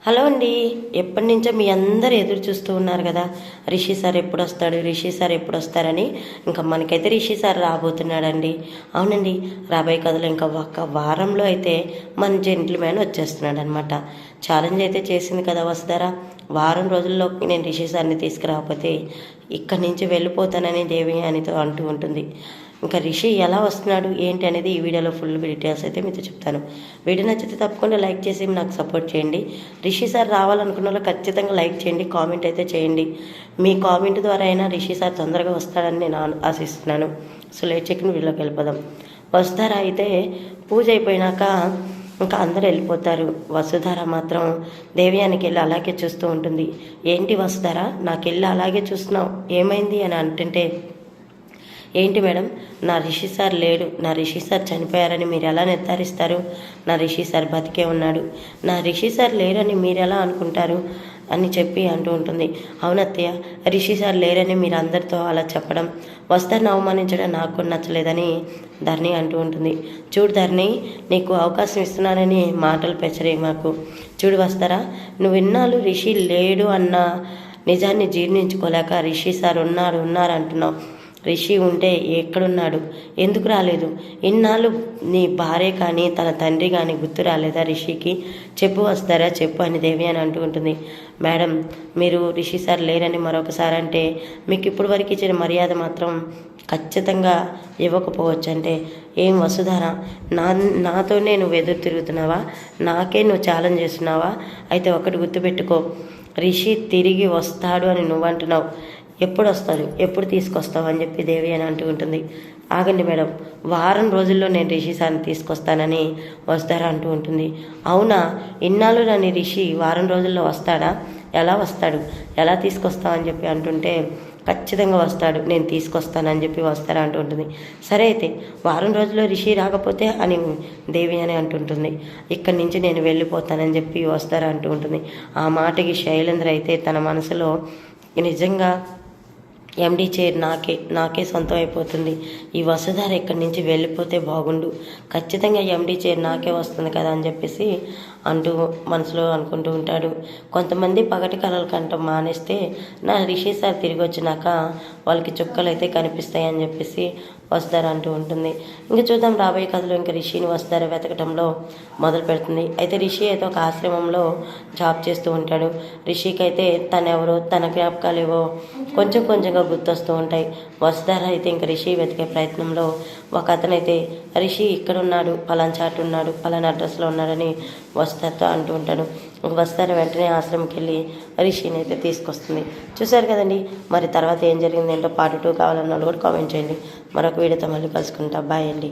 Hello అండి. ఎప్పటినుంచో మీ అందరు ఎదురు చూస్తూ ఉన్నారు కదా, రిషి సార్ ఎప్పుడు వస్తాడు, రిషి సార్ ఎప్పుడు వస్తారని. ఇంకా మనకైతే రిషి సార్ రాబోతున్నాడండి. అవునండి, రాబోయే కథలో ఇంకా ఒక వారంలో అయితే మన జెంటిల్మ్యాన్ వచ్చేస్తున్నాడు అనమాట. ఛాలెంజ్ అయితే చేసింది కదా వస్తారా, వారం రోజుల్లో నేను రిషి సార్ని తీసుకురాకపోతే ఇక్కడి నుంచి వెళ్ళిపోతానని దేవయానితో అంటూ ఉంటుంది. ఇంకా రిషి ఎలా వస్తున్నాడు ఏంటి అనేది ఈ వీడియోలో ఫుల్ డీటెయిల్స్ అయితే మీతో చెప్తాను. వీడియో నచ్చితే తప్పకుండా లైక్ చేసి నాకు సపోర్ట్ చేయండి. రిషి సార్ రావాలనుకున్న వాళ్ళు ఖచ్చితంగా లైక్ చేయండి, కామెంట్ అయితే చేయండి. మీ కామెంట్ ద్వారా అయినా రిషి సార్ తొందరగా వస్తాడని నేను ఆశిస్తున్నాను. సో లేట్ చేయకుండా వీడియోకి వెళ్ళిపోదాం. వస్తారా అయితే పూజ అయిపోయినాక ఇంకా అందరూ వెళ్ళిపోతారు. వసుధార మాత్రం దేవ్యానికి వెళ్ళి అలాగే చూస్తూ ఉంటుంది. ఏంటి వసుధార, నాకు వెళ్ళి అలాగే చూస్తున్నావు, ఏమైంది అని అంటుంటే, ఏంటి మేడం, నా రిషి సార్ లేడు, నా రిషి సార్ చనిపోయారని మీరు ఎలా నిర్ధారిస్తారు? నా రిషి సార్ బతికే ఉన్నాడు, నా రిషి సార్ లేరని మీరు ఎలా అనుకుంటారు అని చెప్పి అంటూ ఉంటుంది. అవునత్తయ్య, రిషి సార్ లేరని మీరు అందరితో అలా చెప్పడం, వస్తారని అవమానించడం నాకు నచ్చలేదని ధరణి అంటూ ఉంటుంది. చూడు ధరణి, నీకు అవకాశం ఇస్తున్నానని మాటలు పెచ్చరే మాకు. చూడు వస్తారా, నువ్వు ఇన్నాళ్ళు రిషి లేడు అన్న నిజాన్ని జీర్ణించుకోలేక రిషి సార్ ఉన్నారు అంటున్నావు. రిషి ఉంటే ఎక్కడున్నాడు, ఎందుకు రాలేదు? ఇన్నాళ్ళు నీ భార్య కానీ తన తండ్రి కానీ గుర్తు రాలేదా రిషికి? చెప్పు వస్తారా, చెప్పు అని దేవి అని అంటూ ఉంటుంది. మేడం, మీరు రిషి సార్ లేరని మరొకసారి అంటే మీకు ఇప్పటి వరకు ఇచ్చిన మర్యాద మాత్రం ఖచ్చితంగా ఇవ్వకపోవచ్చు. అంటే ఏం వసుధార, నాతోనే నువ్వు ఎదురు తిరుగుతున్నావా? నాకే నువ్వు ఛాలెంజ్ చేస్తున్నావా? అయితే ఒకటి గుర్తుపెట్టుకో, రిషి తిరిగి వస్తాడు అని నువ్వు అంటున్నావు. ఎప్పుడు వస్తారు, ఎప్పుడు తీసుకొస్తావు అని చెప్పి దేవి అని అంటూ ఉంటుంది. ఆగండి మేడం, వారం రోజుల్లో నేను రిషి సార్ని తీసుకొస్తానని వస్తారా అంటూ ఉంటుంది. అవునా, ఇన్నాళ్ళు నన్ను రిషి వారం రోజుల్లో వస్తాడా? ఎలా వస్తాడు, ఎలా తీసుకొస్తావు అని చెప్పి అంటుంటే, ఖచ్చితంగా వస్తాడు, నేను తీసుకొస్తానని చెప్పి వస్తారా అంటూ ఉంటుంది. సరే అయితే వారం రోజుల్లో రిషి రాకపోతే అని దేవి అని అంటుంటుంది. ఇక్కడి నుంచి నేను వెళ్ళిపోతానని చెప్పి వస్తారా అంటూ ఉంటుంది. ఆ మాటకి శైలేంద్ర అయితే తన మనసులో నిజంగా ఎండి చైర్ నాకే సొంతం అయిపోతుంది, ఈ వసుధార ఇక్కడి నుంచి వెళ్ళిపోతే బాగుండు, ఖచ్చితంగా ఎండి చైర్ నాకే వస్తుంది కదా అని చెప్పేసి అంటూ మనసులో అనుకుంటూ ఉంటాడు. కొంతమంది పగటి కళలు కంటం మానేస్తే నా రిషి సార్ తిరిగి వచ్చినాక వాళ్ళకి చుక్కలు అయితే కనిపిస్తాయి అని చెప్పేసి వసుధార అంటూ ఉంటుంది. ఇంకా చూద్దాం రాబోయే కథలో ఇంకా రిషిని వసుధార వెతకటంలో మొదలు పెడుతుంది. అయితే రిషి అయితే ఒక ఆశ్రమంలో జాబ్ చేస్తూ ఉంటాడు. రిషికి అయితే తనెవరో తన జ్ఞాపకాలు ఏవో కొంచెంగా గుర్తొస్తూ ఉంటాయి. వసుధార అయితే ఇంకా రిషి వెతికే ప్రయత్నంలో ఒక అతనైతే రిషి ఇక్కడ ఉన్నాడు, పలానా చాటు ఉన్నాడు, పలానా అడ్రస్లో ఉన్నాడని వసుధారతో అంటూ ఉంటాడు. వసుధార వెంటనే ఆశ్రమంకి వెళ్ళి రిషిని అయితే తీసుకొస్తుంది. చూశారు కదండి, మరి తర్వాత ఏం జరిగింది ఏంటో పార్ట్ 2 కావాలన్న వాళ్ళు కూడా కామెంట్ చేయండి. మరొక వీడియోతో మళ్ళీ కలుసుకుంటా. బాయ్ అండి.